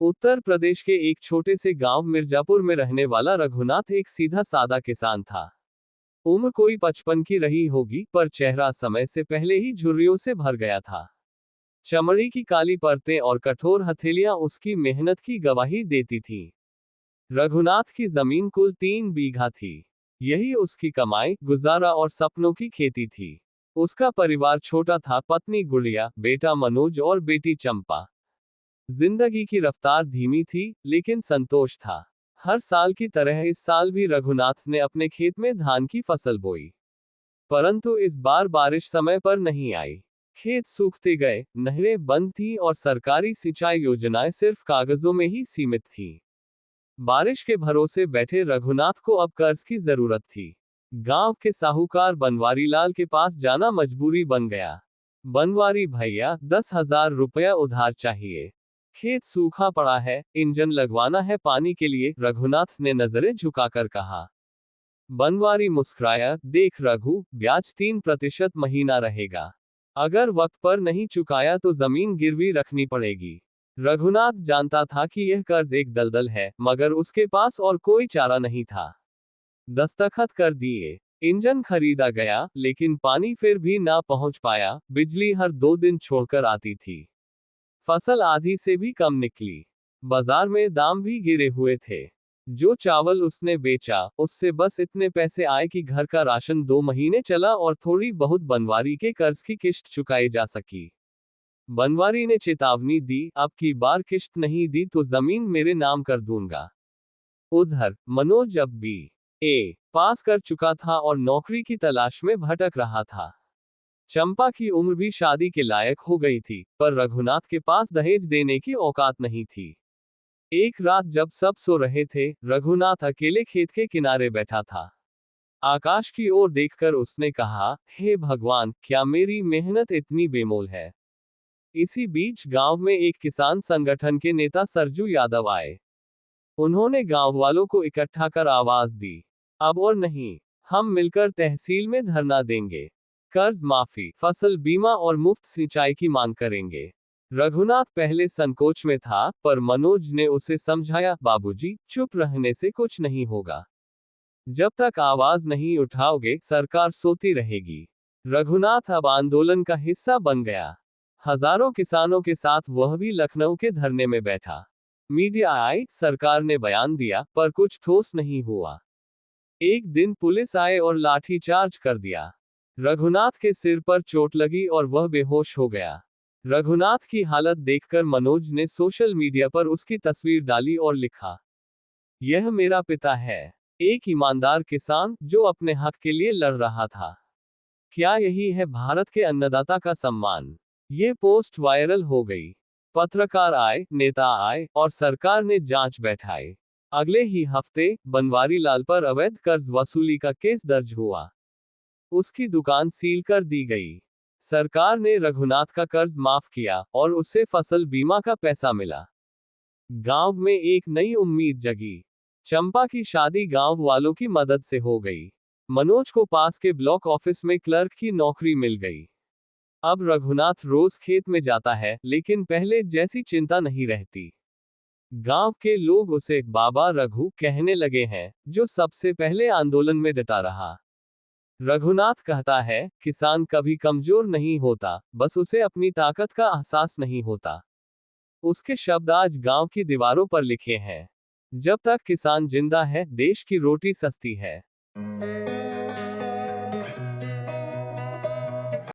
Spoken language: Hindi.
उत्तर प्रदेश के एक छोटे से गांव मिर्जापुर में रहने वाला रघुनाथ एक सीधा सादा किसान था। उम्र कोई 55 की रही होगी, पर चेहरा समय से पहले ही झुर्रियों से भर गया था। चमड़ी की काली परतें और कठोर हथेलियां उसकी मेहनत की गवाही देती थीं। रघुनाथ की जमीन कुल 3 बीघा थी। यही उसकी कमाई, गुजारा और सपनों की खेती थी। उसका परिवार छोटा था, पत्नी गुड़िया, बेटा मनोज और बेटी चंपा। जिंदगी की रफ्तार धीमी थी, लेकिन संतोष था। हर साल की तरह इस साल भी रघुनाथ ने अपने खेत में धान की फसल बोई। परंतु इस बार बारिश समय पर नहीं आई। खेत सूखते गए, नहरें बंद थीं और सरकारी सिंचाई योजनाएं सिर्फ कागजों में ही सीमित थीं। बारिश के भरोसे बैठे रघुनाथ को अब कर्ज की जरूरत थी। गांव के साहूकार बनवारी लाल के पास जाना मजबूरी बन गया। बनवारी भैया, 10,000 रुपया उधार चाहिए। खेत सूखा पड़ा है, इंजन लगवाना है पानी के लिए, रघुनाथ ने नजरें झुकाकर कहा। बनवारी मुस्कुराया, देख रघु, ब्याज 3% महीना रहेगा। अगर वक्त पर नहीं चुकाया तो जमीन गिरवी रखनी पड़ेगी। रघुनाथ जानता था कि यह कर्ज एक दलदल है, मगर उसके पास और कोई चारा नहीं था। दस्तखत कर दिए। इंजन खरीदा गया, लेकिन पानी फिर भी ना पहुंच पाया। बिजली हर 2 दिन छोड़कर आती थी। फसल आधी से भी कम निकली। बाजार में दाम भी गिरे हुए थे। जो चावल उसने बेचा, उससे बस इतने पैसे आए कि घर का राशन 2 महीने चला और थोड़ी बहुत बनवारी के कर्ज की किश्त चुकाई जा सकी। बनवारी ने चेतावनी दी, अब की बार किश्त नहीं दी तो जमीन मेरे नाम कर दूंगा। उधर मनोज अब BA पास कर चुका था और नौकरी की तलाश में भटक रहा था। चंपा की उम्र भी शादी के लायक हो गई थी, पर रघुनाथ के पास दहेज देने की औकात नहीं थी। एक रात जब सब सो रहे थे, रघुनाथ अकेले खेत के किनारे बैठा था। आकाश की ओर देखकर उसने कहा, हे भगवान, क्या मेरी मेहनत इतनी बेमोल है। इसी बीच गांव में एक किसान संगठन के नेता सरजू यादव आए। उन्होंने गांव वालों को इकट्ठा कर आवाज दी, अब और नहीं, हम मिलकर तहसील में धरना देंगे। कर्ज माफी, फसल बीमा और मुफ्त सिंचाई की मांग करेंगे। रघुनाथ पहले संकोच में था, पर मनोज ने उसे समझाया, बाबूजी, चुप रहने से कुछ नहीं होगा। जब तक आवाज नहीं उठाओगे, सरकार सोती रहेगी। रघुनाथ अब आंदोलन का हिस्सा बन गया। हजारों किसानों के साथ वह भी लखनऊ के धरने में बैठा। मीडिया आई, सरकार ने बयान दिया, पर कुछ ठोस नहीं हुआ। एक दिन पुलिस आए और लाठीचार्ज कर दिया। रघुनाथ के सिर पर चोट लगी और वह बेहोश हो गया। रघुनाथ की हालत देखकर मनोज ने सोशल मीडिया पर उसकी तस्वीर डाली और लिखा, यह मेरा पिता है, एक ईमानदार किसान जो अपने हक के लिए लड़ रहा था। क्या यही है भारत के अन्नदाता का सम्मान। ये पोस्ट वायरल हो गई। पत्रकार आए, नेता आए और सरकार ने जांच बैठाई। अगले ही हफ्ते बनवारी लाल पर अवैध कर्ज वसूली का केस दर्ज हुआ। उसकी दुकान सील कर दी गई। सरकार ने रघुनाथ का कर्ज माफ किया और उसे फसल बीमा का पैसा मिला। गांव में एक नई उम्मीद जगी। चंपा की शादी गांव वालों की मदद से हो गई। मनोज को पास के ब्लॉक ऑफिस में क्लर्क की नौकरी मिल गई। अब रघुनाथ रोज खेत में जाता है, लेकिन पहले जैसी चिंता नहीं रहती। गांव के लोग उसे बाबा रघु कहने लगे हैं, जो सबसे पहले आंदोलन में डटा रहा। रघुनाथ कहता है, किसान कभी कमजोर नहीं होता, बस उसे अपनी ताकत का एहसास नहीं होता। उसके शब्द आज गांव की दीवारों पर लिखे हैं। जब तक किसान जिंदा है, देश की रोटी सस्ती है।